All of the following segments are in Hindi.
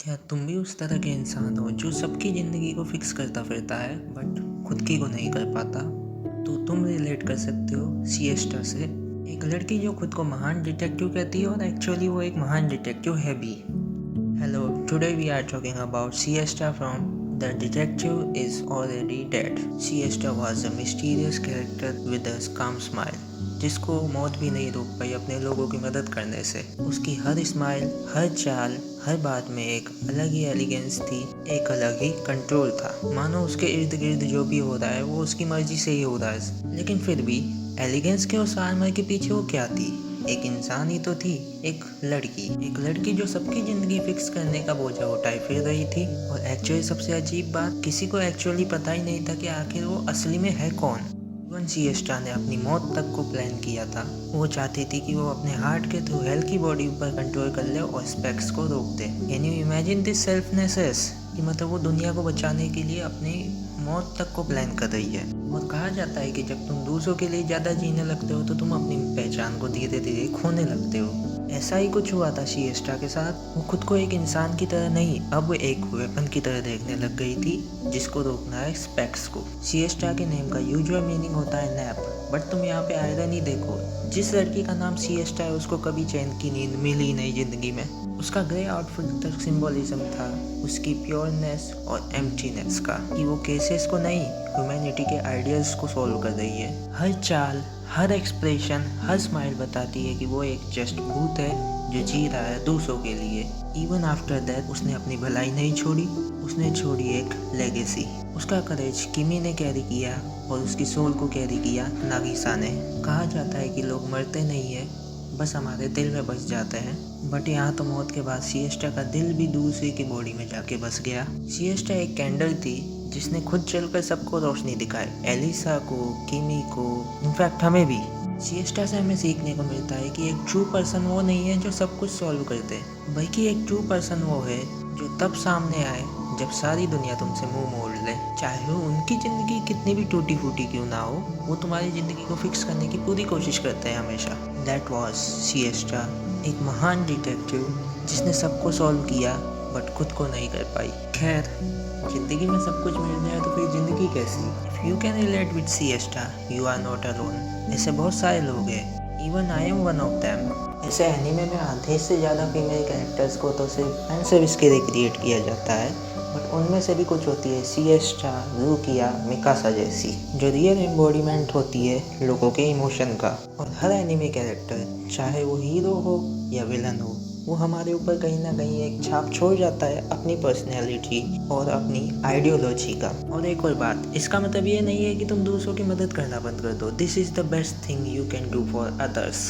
क्या तुम भी उस तरह के इंसान हो जो सबकी ज़िंदगी को फिक्स करता फिरता है बट खुद की को नहीं कर पाता? तो तुम रिलेट कर सकते हो सिएस्टा से। एक लड़की जो खुद को महान डिटेक्टिव कहती है और एक्चुअली वो एक महान डिटेक्टिव है भी। Hello, today we are talking about Siesta from the detective is already dead. Siesta was a mysterious character with a calm smile, जिसको मौत भी नहीं रोक पाई अपने लोगों की मदद करने से। उसकी हर स्माइल, हर चाल, हर बात में एक अलग ही एलिगेंस थी, एक अलग ही कंट्रोल था। मानो उसके इर्द गिर्द जो भी हो रहा है वो उसकी मर्जी से ही हो रहा है। लेकिन फिर भी एलिगेंस के उस आर्मर के पीछे वो क्या थी? एक इंसान ही तो थी, एक लड़की जो सबकी जिंदगी फिक्स करने का बोझा उठाए फिर रही थी। और एक्चुअली सबसे अजीब बात, किसी को एक्चुअली पता ही नहीं था कि आखिर वो असली में है कौन। इवन सिएस्टा ने अपनी मौत तक को प्लान किया था। वो चाहती थी कि वो अपने हार्ट के थ्रू हेल की बॉडी पर कंट्रोल कर ले और स्पेक्स को रोक दे। Can you imagine this selflessness? कि मतलब वो दुनिया को बचाने के लिए अपनी मौत तक को प्लान कर रही है। और कहा जाता है कि जब तुम दूसरों के लिए ज़्यादा जीने लगते हो तो तुम अपनी पहचान को धीरे धीरे खोने लगते हो। ऐसा ही कुछ हुआ था सिएस्टा के साथ। वो खुद को एक इंसान की तरह नहीं, अब एक वेपन की तरह देखने लग गई थी, जिसको रोकना है स्पेक्स को। सिएस्टा के नेम का यूजुअल मीनिंग होता है नैप, बट तुम यहाँ पे आयरनी देखो। जिस लड़की का नाम सिएस्टा है उसको कभी चैन की नींद मिली नहीं जिंदगी में। उसका ग्रे आउटफिट तक सिंबलिज्म था उसकी प्योरनेस और एम्प्टीनेस का, कि वो केसेस को नहीं, ह्यूमैनिटी के आइडियल्स को सॉल्व कर रही है। हर चाल, हर एक्सप्रेशन, हर स्माइल बताती है कि वो एक जस्ट भूत है जो जी रहा है दूसरों के लिए। इवन आफ्टर दैट उसने अपनी भलाई नहीं छोड़ी, उसने छोड़ी एक लेगेसी। उसका करेज किमी ने कैरी किया और उसकी सोल को कैरी किया नागिसा ने। कहा जाता है कि लोग मरते नहीं है, बस हमारे दिल में बस जाते हैं। बट यहाँ तो मौत के बाद सिएस्टा का दिल भी दूसरे की बॉडी में जाके बस गया। सिएस्टा एक कैंडल थी जिसने खुद जलकर सबको रोशनी दिखाई, एलिसा को, किमी को, इनफैक्ट हमें भी। सिएस्टा से हमें सीखने को मिलता है कि एक ट्रू पर्सन वो नहीं है जो सब कुछ सॉल्व कर दे, बल्कि एक ट्रू पर्सन वो है जो तब सामने आए जब सारी दुनिया तुमसे मुंह मोड़ ले। चाहे वो उनकी ज़िंदगी कितनी भी टूटी फूटी क्यों ना हो, वो तुम्हारी ज़िंदगी को फिक्स करने की पूरी कोशिश करते हैं हमेशा। दैट वॉज सिएस्टा, एक महान डिटेक्टिव जिसने सबको सॉल्व किया बट खुद को नहीं कर पाई। खैर, जिंदगी में सब कुछ मिल जाए तो फिर जिंदगी कैसी? If you can relate with Siesta, you are not alone. ऐसे बहुत सारे लोग हैं, even I am one of them. ऐसे एनीमे में आधे से ज़्यादा फीमेल कैरेक्टर्स को तो सिर्फ फैन सर्विस के लिए क्रिएट किया जाता है, बट उनमें से भी कुछ होती है सिएस्टा, रूकिया, मिकासा जैसी, जो रियल एम्बॉडीमेंट होती है लोगों के इमोशन का। और हर एनीमे कैरेक्टर, चाहे वो हीरो हो या विलन हो, वो हमारे ऊपर कहीं ना कहीं एक छाप छोड़ जाता है अपनी पर्सनैलिटी और अपनी आइडियोलॉजी का। और एक और बात, इसका मतलब ये नहीं है कि तुम दूसरों की मदद करना बंद कर दो। This is the best thing you can do for others,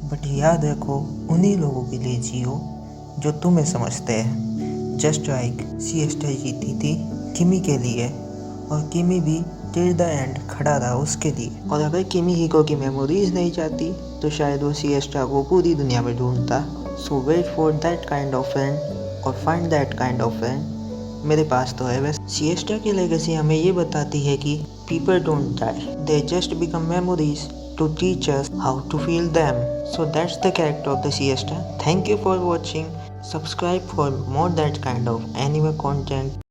but याद रखो उन्हीं लोगों के लिए जियो जो तुम्हें समझते हैं। जस्ट लाइक सिएस्टा जीती थी किमी के लिए, और किमी भी टिल द एंड खड़ा रहा उसके लिए। और अगर किमी हीको की मेमोरीज नहीं चाहती तो शायद वो सिएस्टा को पूरी दुनिया में ढूंढता। So wait for that kind of friend और find that kind of friend. मेरे पास तो है। वैसे सिएस्टा की लेगेसी हमें ये बताती है कि people don't die, they just become memories to teach us how to feel them. So that's the character of the siesta. Thank you for watching. Subscribe for more that kind of anime content.